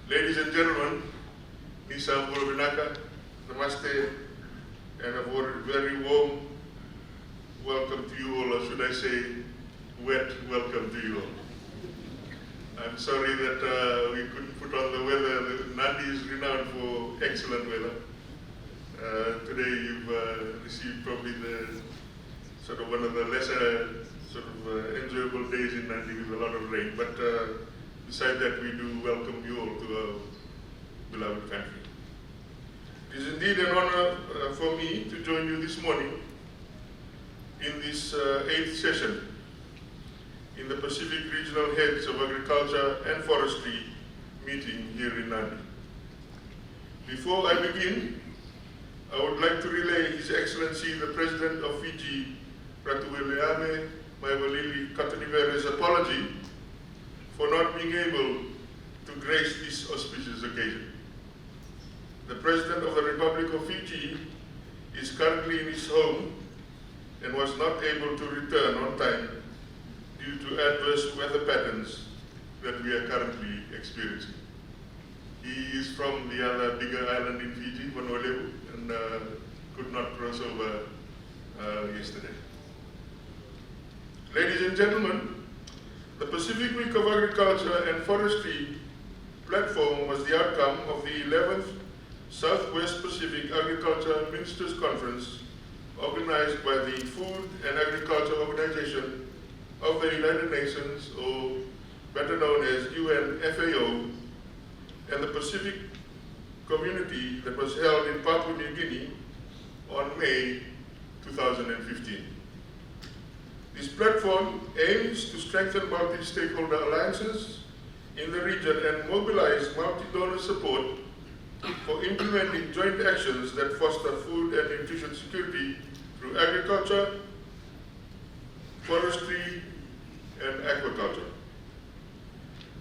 Ladies and gentlemen, Nisa Bulabinaka, Namaste, and a very warm welcome to you all, or should I say, wet welcome to you all. I'm sorry that we couldn't put on the weather. Nadi is renowned for excellent weather. Today you've received probably the sort of one of the lesser enjoyable days in Nadi with a lot of rain. But besides that, we do welcome you all to our beloved country. It is indeed an honor for me to join you this morning in this 8th session in the Pacific Regional Heads of Agriculture and Forestry meeting here in Nadi. Before I begin, I would like to relay His Excellency the President of Fiji, Ratuweleame Maivalili Katanivere's apology for not being able to grace this auspicious occasion. The President of the Republic of Fiji is currently in his home and was not able to return on time due to adverse weather patterns that we are currently experiencing. He is from the other bigger island in Fiji, Manoa, and could not cross over yesterday. Ladies and gentlemen, the Pacific Week of Agriculture and Forestry platform was the outcome of the 11th Southwest Pacific Agriculture Ministers Conference organized by the Food and Agriculture Organization of the United Nations, or better known as UNFAO, and the Pacific Community that was held in Papua New Guinea on May 2015. This platform aims to strengthen multi-stakeholder alliances in the region and mobilize multi-donor support for implementing joint actions that foster food and nutrition security through agriculture, forestry, and aquaculture.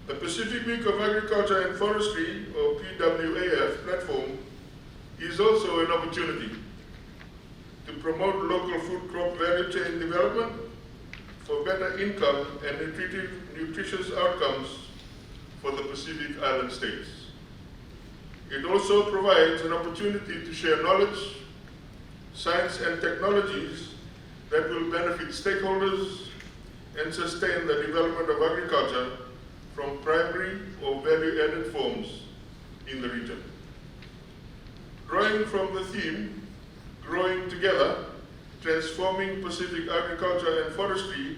The Pacific Week of Agriculture and Forestry, or PWAF platform, is also an opportunity to promote local food crop value chain development for better income and nutritious outcomes for the Pacific Island states. It also provides an opportunity to share knowledge, science, and technologies that will benefit stakeholders and sustain the development of agriculture from primary or value-added forms in the region. Drawing from the theme, Growing Together, Transforming Pacific Agriculture and Forestry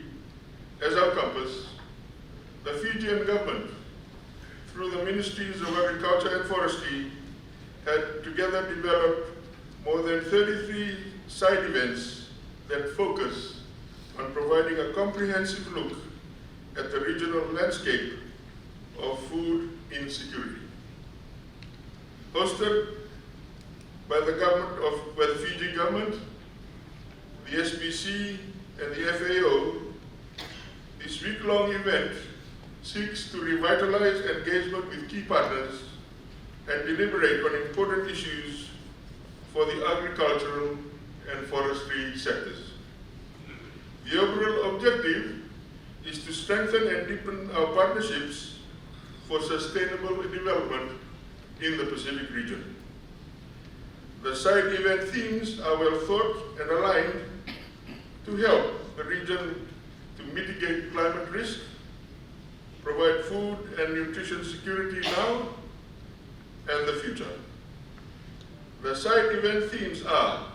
as our compass, the Fijian government, through the Ministries of Agriculture and Forestry, had together developed more than 33 side events that focus on providing a comprehensive look at the regional landscape of food insecurity. Hosted by the Fiji government, the SPC, and the FAO, this week-long event seeks to revitalize engagement with key partners and deliberate on important issues for the agricultural and forestry sectors. The overall objective is to strengthen and deepen our partnerships for sustainable development in the Pacific region. The side event themes are well thought and aligned to help the region to mitigate climate risk, provide food and nutrition security now and the future. The side event themes are,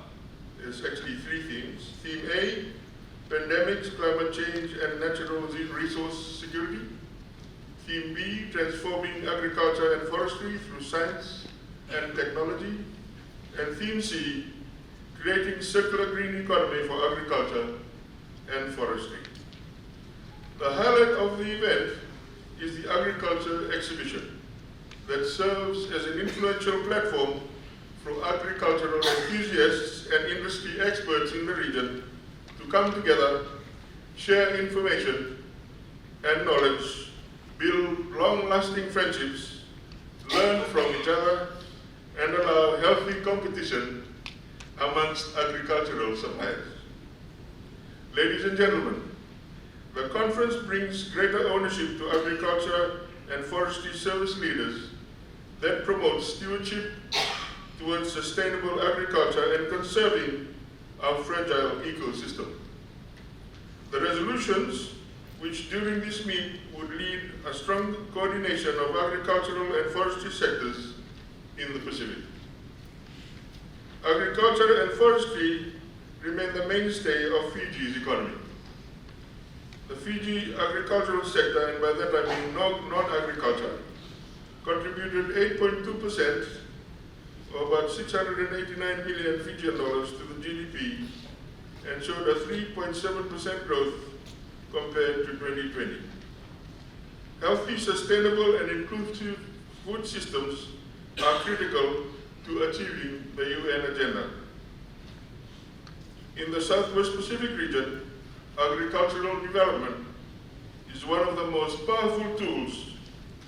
there's actually 3 themes. Theme A, pandemics, climate change, and natural resource security. Theme B, transforming agriculture and forestry through science and technology. And Theme C, creating circular green economy for agriculture and forestry. The highlight of the event is the agriculture exhibition that serves as an influential platform for agricultural enthusiasts and industry experts in the region to come together, share information and knowledge, build long-lasting friendships, learn from each other, and allow healthy competition amongst agricultural suppliers. Ladies and gentlemen, the conference brings greater ownership to agriculture and forestry service leaders that promotes stewardship towards sustainable agriculture and conserving our fragile ecosystem. The resolutions, which during this meet would lead a strong coordination of agricultural and forestry sectors in the Pacific. Agriculture and forestry remain the mainstay of Fiji's economy. The Fiji agricultural sector, and by that I mean non-agriculture, contributed 8.2%, or about 689 million Fijian dollars to the GDP, and showed a 3.7% growth compared to 2020. Healthy, sustainable, and inclusive food systems are critical to achieving the UN agenda. In the Southwest Pacific region, agricultural development is one of the most powerful tools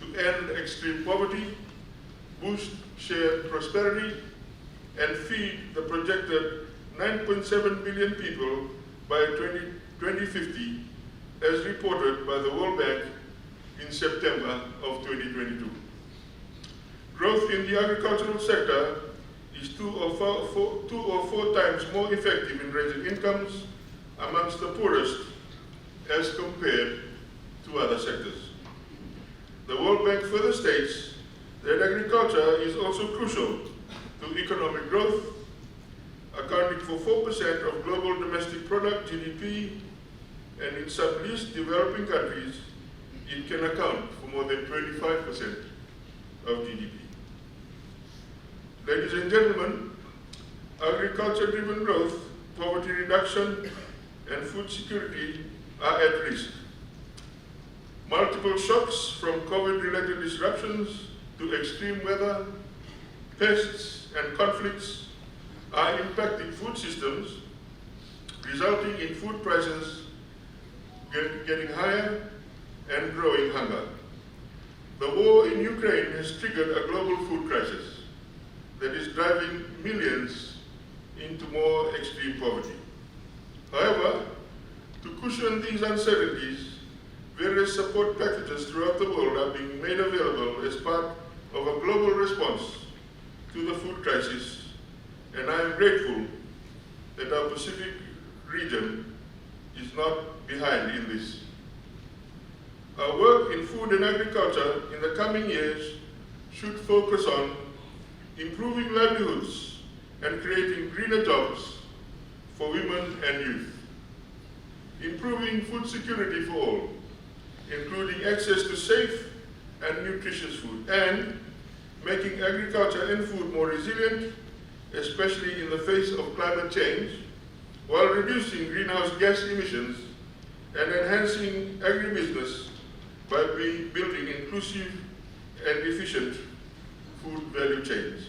to end extreme poverty, boost shared prosperity, and feed the projected 9.7 billion people by 2050, as reported by the World Bank in September of 2022. Growth in the agricultural sector is two or four times more effective in raising incomes amongst the poorest as compared to other sectors. The World Bank further states that agriculture is also crucial to economic growth, accounting for 4% of global domestic product GDP, and in some least developing countries, it can account for more than 25% of GDP. Ladies and gentlemen, agriculture-driven growth, poverty reduction, and food security are at risk. Multiple shocks from COVID-related disruptions to extreme weather, pests, and conflicts are impacting food systems, resulting in food prices getting higher and growing hunger. The war in Ukraine has triggered a global food crisis that is driving millions into more extreme poverty. However, to cushion these uncertainties, various support packages throughout the world are being made available as part of a global response to the food crisis, and I am grateful that our Pacific region is not behind in this. Our work in food and agriculture in the coming years should focus on improving livelihoods and creating greener jobs for women and youth, improving food security for all, including access to safe and nutritious food, and making agriculture and food more resilient, especially in the face of climate change, while reducing greenhouse gas emissions and enhancing agribusiness by building inclusive and efficient food value chains.